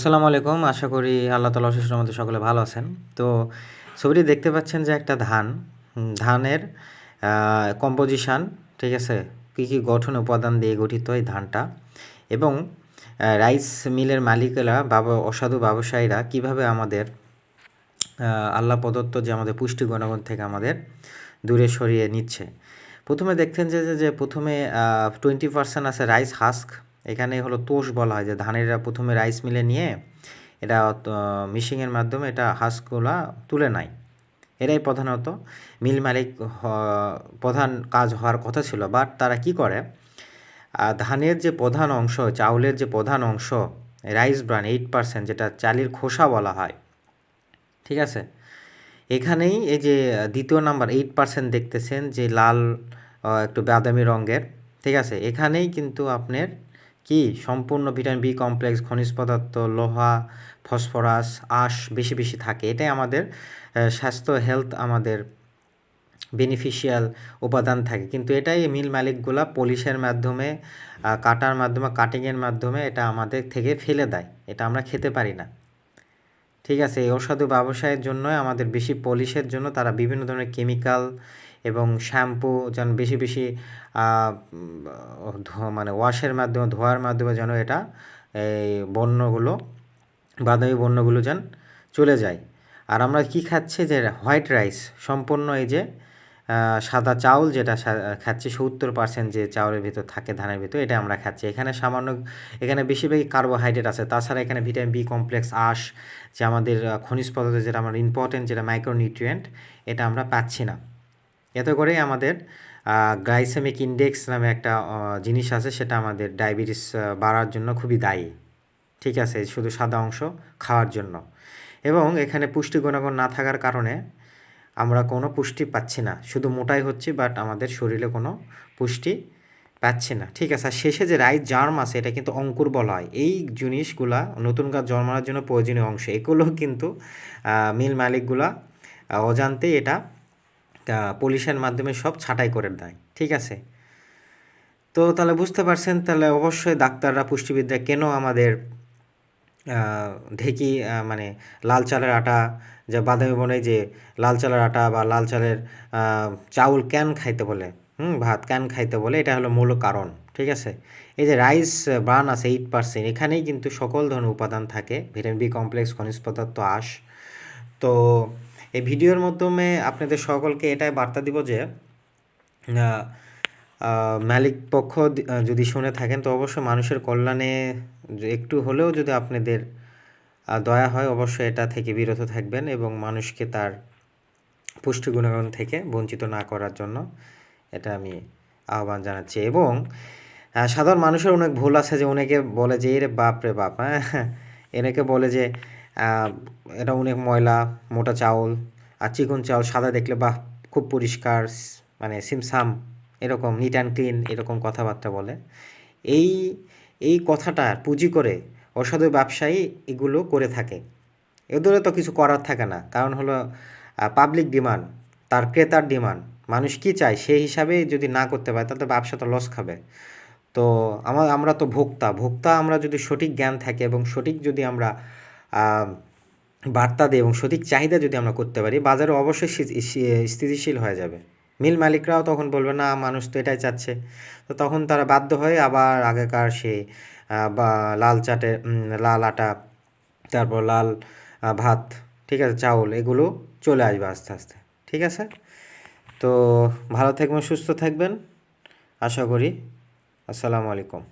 আসসালামু আলাইকুম। আশা করি আল্লাহ তাআলার অশেষ রহমতে সকলে ভালো আছেন। তো ছবিটি দেখতে পাচ্ছেন যে একটা ধান, ধানের কম্পোজিশন, ঠিক আছে? কী গঠন উপাদান দিয়ে গঠিত এই ধানটা এবং রাইস মিলের মালিকেরা অসাধু ব্যবসায়ীরা কীভাবে আমাদের আল্লাহ প্রদত্ত যে আমাদের পুষ্টি গুণাগুণ থেকে আমাদের দূরে সরিয়ে নিচ্ছে। প্রথমে দেখতেন যে প্রথমে 20% আছে রাইস হাস্ক। এখানে হলো তোষ বলা হয় যে ধানেরা প্রথমে রাইস মিলে নিয়ে এটা মিশিংয়ের মাধ্যমে এটা হাস্কগুলা তুলে নেয়। এরাই প্রধানত মিল মালিক প্রধান কাজ হওয়ার কথা ছিল, বাট তারা কি করে, ধানের যে প্রধান অংশ, চাউলের যে প্রধান অংশ, রাইস ব্রান 8% যেটা চালের খোসা বলা হয়, ঠিক আছে? এখানেই এই যে দ্বিতীয় নাম্বার 8% দেখতেছেন যে লাল একটু বাদামি রঙের, ঠিক আছে? এখানেই কিন্তু আপনার কি সম্পূর্ণ ভিটামিন বি কমপ্লেক্স, খনিজ পদার্থ, লোহা, ফসফরাস, আঁশ বেশি বেশি থাকে। এটাই আমাদের স্বাস্থ্য হেলথ আমাদের বেনিফিশিয়াল উপাদান থাকে। কিন্তু এটাই মিল মালিকগুলা পলিশের মাধ্যমে, কাটার মাধ্যমে, কাটিংয়ের মাধ্যমে এটা আমাদের থেকে ফেলে দেয়। এটা আমরা খেতে পারি না, ঠিক আছে? এই অসাধু ব্যবসায়ের জন্যই আমাদের বেশি পলিশের জন্য তারা বিভিন্ন ধরনের কেমিক্যাল এবং শ্যাম্পু যেন বেশি বেশি মানে ওয়াশের মাধ্যমে, ধোয়ার মাধ্যমে যেন এটা এই বর্ণগুলো, বাদামি বর্ণগুলো যেন চলে যায়। আর আমরা কি খাচ্ছি যে হোয়াইট রাইস, সম্পূর্ণ এই যে সাদা চাউল যেটা খাচ্ছি, 70% যে চাউলের ভিতর থাকে ধানের ভিতর, এটা আমরা খাচ্ছি। এখানে বেশিরভাগই কার্বোহাইড্রেট আছে। তাছাড়া এখানে ভিটামিন বি কমপ্লেক্স, আঁশ, যে আমাদের খনিজ পদার্থ যেটা আমার ইম্পর্টেন্ট, যেটা মাইক্রোনিউট্রিয়েন্ট, এটা আমরা পাচ্ছি না। এতে করেই আমাদের গ্লাইসেমিক ইন্ডেক্স নামে একটা জিনিস আছে, সেটা আমাদের ডায়াবেটিস বাড়ার জন্য খুবই দায়ী, ঠিক আছে? শুধু সাদা অংশ খাওয়ার জন্য। এবং এখানে পুষ্টি গুণাগুণ না থাকার কারণে আমরা কোনো পুষ্টি পাচ্ছি না, শুধু মোটাই হচ্ছি, বাট আমাদের শরীরে কোনো পুষ্টি পাচ্ছি না, ঠিক আছে? আর শেষে যে রাইস জার্ম আছে, এটা কিন্তু অঙ্কুর বলা হয়। এই জিনিসগুলা নতুন গাছ জন্মানোর জন্য প্রয়োজনীয় অংশ, এগুলো কিন্তু মিল মালিকগুলা অজান্তেই এটা পলিশের মাধ্যমে সব ছাঁটাই করে দেয়, ঠিক আছে? তো তাহলে বুঝতে পারছেন, তাহলে অবশ্যই ডাক্তাররা, পুষ্টিবিদরা কেন আমাদের ঢেঁকি মানে লাল চালের আটা, যে বাদামি বনে যে লাল চালের আটা বা লাল চালের চাউল কেন খাইতে বলে, ভাত কেন খাইতে বলে, এটা হলো মূল কারণ, ঠিক আছে? এই যে রাইস ব্রান আছে 8%, এখানেই কিন্তু সকল ধরনের উপাদান থাকে, ভিটামিন বি কমপ্লেক্স, খনিজ পদার্থ, আঁশ। তো এই ভিডিওর মাধ্যমে আপনাদের সকলকে এটাই বার্তা দিব যে মালিক পক্ষ যদি শুনে থাকেন, তো অবশ্যই মানুষের কল্যাণে একটু হলেও যদি আপনাদের দয়া হয়, অবশ্যই এটা থেকে বিরত থাকবেন এবং মানুষকে তার পুষ্টি গুণাগুণ থেকে বঞ্চিত না করার জন্য এটা আমি আহ্বান জানাচ্ছি। এবং সাধারণ মানুষের অনেক ভুল আছে, যে অনেকে বলে যে এরে বাপ রে বাপ, হ্যাঁ, এনেকে বলে যে এটা অনেক ময়লা, মোটা চাউল, আর চিকন চাউল সাদা দেখলে বাহ খুব পরিষ্কার, মানে সিমসাম, এরকম নিট অ্যান্ড ক্লিন, এরকম কথাবার্তা বলে। এই কথাটার পুঁজি করে অসাধু ব্যবসায়ী এগুলো করে থাকে। এদের তো কিছু করার থাকে না, কারণ হলো পাবলিক ডিমান্ড, তার ক্রেতার ডিমান্ড, মানুষ কী চায় সেই হিসাবে যদি না করতে পারে, তাহলে তো ব্যবসা তো লস খাবে। তো আমরা তো ভোক্তা, আমরা যদি সঠিক জ্ঞান থাকে এবং সঠিক যদি আমরা বার্তা দিই এবং সঠিক চাহিদা যদি আমরা করতে পারি, বাজারে অবশ্যই স্থিতিশীল হয়ে যাবে। মিল মালিকরাও তখন বলবে না, মানুষ তো এটাই চাচ্ছে। তো তখন তারা বাধ্য হয়ে আবার আগেকার সেই বা লাল আটা, তারপর লাল ভাত, ঠিক আছে, চাউল, এগুলো চলে আসবে আস্তে আস্তে, ঠিক আছে? তো ভালো থাকবেন, সুস্থ থাকবেন, আশা করি। আসসালামু আলাইকুম।